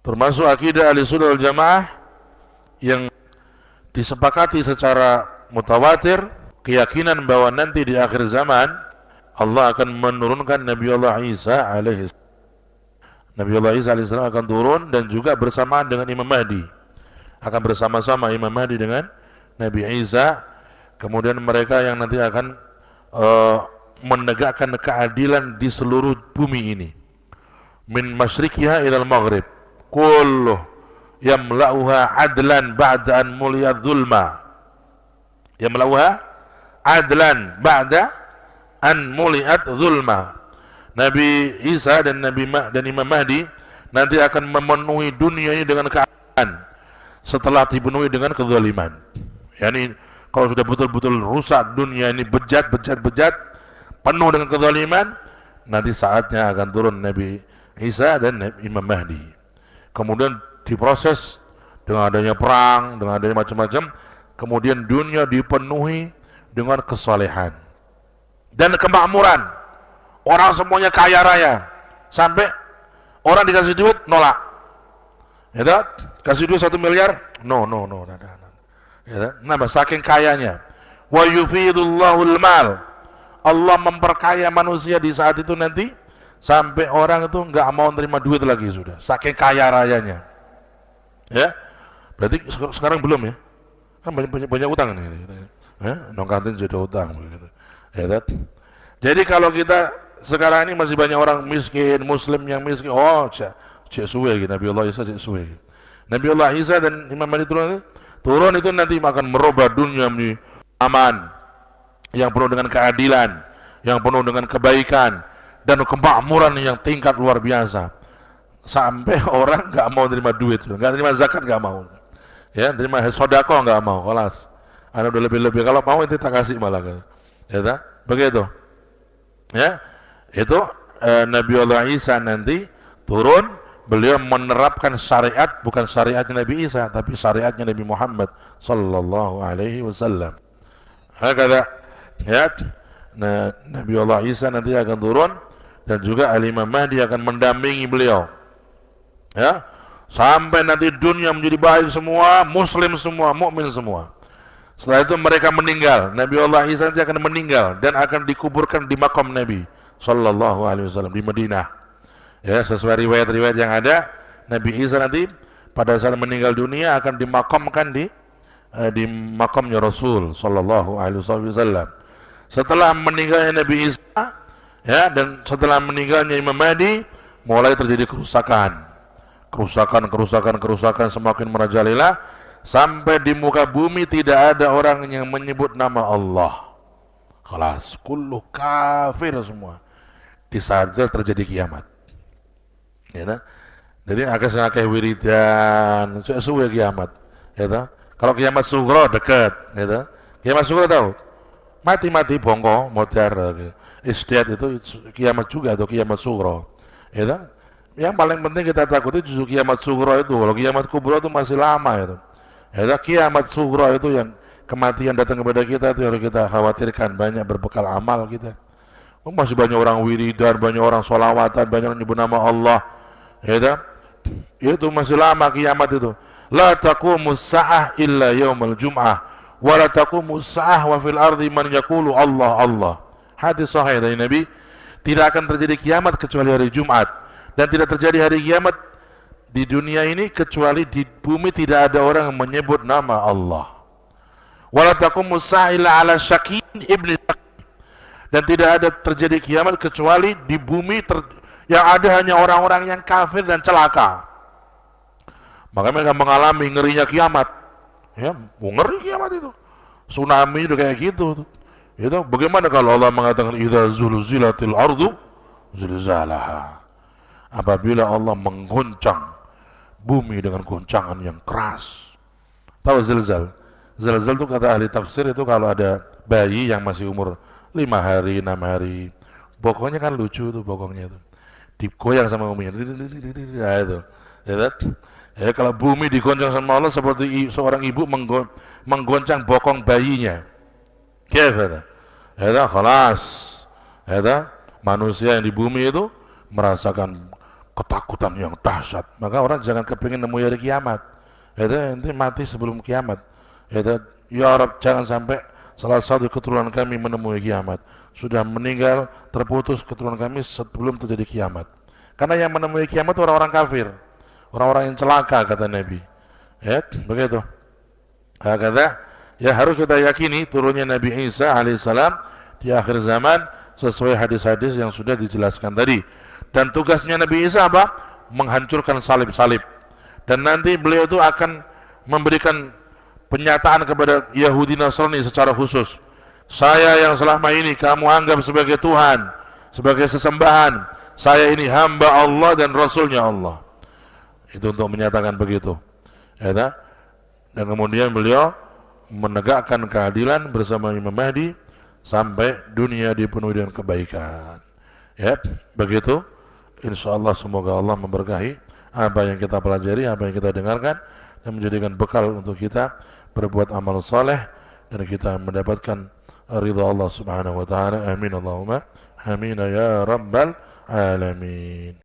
Termasuk akidah Ahlussunnah wal Jamaah yang disepakati secara mutawatir, keyakinan bahwa nanti di akhir zaman Allah akan menurunkan Nabi Allah Isa alaihi. Nabi Allah Isa alaihi salam akan turun dan juga bersamaan dengan Imam Mahdi. Akan bersama-sama Imam Mahdi dengan Nabi Isa. Kemudian mereka yang nanti akan menegakkan keadilan di seluruh bumi ini. Min masyriqiha ilal maghrib. Kulluh yamla'uha adlan ba'da an muliyat zulma. Yamla'uha adlan ba'da an muliyat zulma. Nabi Isa dan Imam Mahdi nanti akan memenuhi dunia ini dengan keadilan setelah dipenuhi dengan kezaliman. Yani kalau sudah betul-betul rusak dunia ini, bejat, penuh dengan kezaliman, nanti saatnya akan turun Nabi Isa dan Imam Mahdi. Kemudian diproses dengan adanya perang, dengan adanya macam-macam, kemudian dunia dipenuhi dengan kesalehan dan kemakmuran. Orang semuanya kaya raya, sampai orang dikasih duit nolak. Ya, kasih duit 1 miliar, no. Ya, kenapa? Saking kayanya. Wa yufidullahul mal. Allah memperkaya manusia di saat itu nanti sampai orang itu nggak mau terima duit lagi sudah. Saking kaya rayanya. Ya, berarti sekarang belum ya? Kan banyak utang nih. Ya, nongkantin sudah utang begitu. Ya, jadi kalau kita sekarang ini masih banyak orang miskin, Muslim yang miskin. Oh, cek suwe gitu. Nabi Allah Isa cek suwe. Nabi Allah Isa dan Imam Mahdi turun itu nanti akan merubah dunia menjadi aman, yang penuh dengan keadilan, yang penuh dengan kebaikan dan kemakmuran yang tingkat luar biasa. Sampai orang nggak mau terima duit, nggak terima zakat, nggak mau. Ya, terima sedekah nggak mau. Kelas, ada udah lebih-lebih. Kalau mau itu tak kasih malah. Ya, tak? Begitu. Ya, itu Nabi Allah Isa nanti turun, beliau menerapkan syariat, bukan syariatnya Nabi Isa, tapi syariatnya Nabi Muhammad sallallahu alaihi wasallam. Hakada, ya. Nah, Nabi Allah Isa nanti akan turun dan juga Imam Mahdi akan mendampingi beliau. Ya, sampai nanti dunia menjadi baik semua, muslim semua, mukmin semua. Setelah itu mereka meninggal. Nabi Allah Isa nanti akan meninggal dan akan dikuburkan di makam Nabi sallallahu alaihi wasallam di Madinah. Ya, sesuai riwayat-riwayat yang ada, Nabi Isa nanti pada saat meninggal dunia akan dimakamkan di makamnya Rasul sallallahu alaihi wasallam. Setelah meninggalnya Nabi Isa, ya, dan setelah meninggalnya Imam Mahdi, mulai terjadi kerusakan semakin merajalela sampai di muka bumi tidak ada orang yang menyebut nama Allah. Khalas, kullu kafir semua. Di saat itu terjadi kiamat. Ya, jadi akeh-akeh wiridan, suwe kiamat. Ya, kalau kiamat sughra dekat, ya, kiamat sughra tahu? Mati bongko, modar, istiad itu kiamat juga atau kiamat sughra. Ya, yang paling penting kita takuti justru kiamat sughra itu. Kalau kiamat kubra itu masih lama itu. Ya, kiamat sughra itu yang kematian datang kepada kita itu harus kita khawatirkan, banyak berbekal amal kita. Masih banyak orang wiridan, banyak orang sholawatan, banyak orang nyebut nama Allah. Ya, itu masih lama kiamat itu. La taqumus sa'ah illa yaumal jum'ah wa la taqumus sa'ah wa fil ardi man yaqulu Allah Allah. Hadis sahih dari Nabi, tidak akan terjadi kiamat kecuali hari Jumat, dan tidak terjadi hari kiamat di dunia ini kecuali di bumi tidak ada orang yang menyebut nama Allah. Wa la taqumus sa'ah illa ala Syakin ibni Syakin. Dan tidak ada terjadi kiamat kecuali di bumi yang ada hanya orang-orang yang kafir dan celaka. Maka mereka mengalami ngerinya kiamat. Ya, ngeri kiamat itu. Tsunami itu kayak gitu. Itu bagaimana kalau Allah mengatakan idza zulzilatil ardu zilzalaha. Apabila Allah menggoncang bumi dengan goncangan yang keras. Tahu zilzal? Zilzal itu kata ahli tafsir itu kalau ada bayi yang masih umur 5 hari, 6 hari, bokongnya kan lucu tuh bokongnya itu. Digoyang sama uminya. Ya itu. Ya, kalau bumi digoncang sama Allah seperti seorang ibu menggoncang bokong bayinya. Kaya ya, khalas. Ya, manusia yang di bumi itu merasakan ketakutan yang dahsyat. Maka orang jangan kepingin nemu hari kiamat. Itu nanti mati sebelum kiamat. Itu ya Rab, jangan sampai salah satu keturunan kami menemui kiamat. Sudah meninggal, terputus keturunan kami sebelum terjadi kiamat. Karena yang menemui kiamat orang-orang kafir, orang-orang yang celaka, kata Nabi. Ya, begitu. Kata, ya harus kita yakini turunnya Nabi Isa alaihissalam di akhir zaman sesuai hadis-hadis yang sudah dijelaskan tadi. Dan tugasnya Nabi Isa apa? Menghancurkan salib-salib. Dan nanti beliau itu akan memberikan penyataan kepada Yahudi Nasrani secara khusus. Saya yang selama ini kamu anggap sebagai Tuhan, sebagai sesembahan, saya ini hamba Allah dan Rasulnya Allah. Itu untuk menyatakan begitu. Ya, dan kemudian beliau menegakkan keadilan bersama Imam Mahdi sampai dunia dipenuhi dengan kebaikan. Ya, begitu. Insyaallah semoga Allah memberkahi apa yang kita pelajari, apa yang kita dengarkan, dan menjadikan bekal untuk kita berbuat amal saleh dan kita mendapatkan ridha Allah Subhanahu wa taala. Amin Allahumma amin ya rabbal alamin.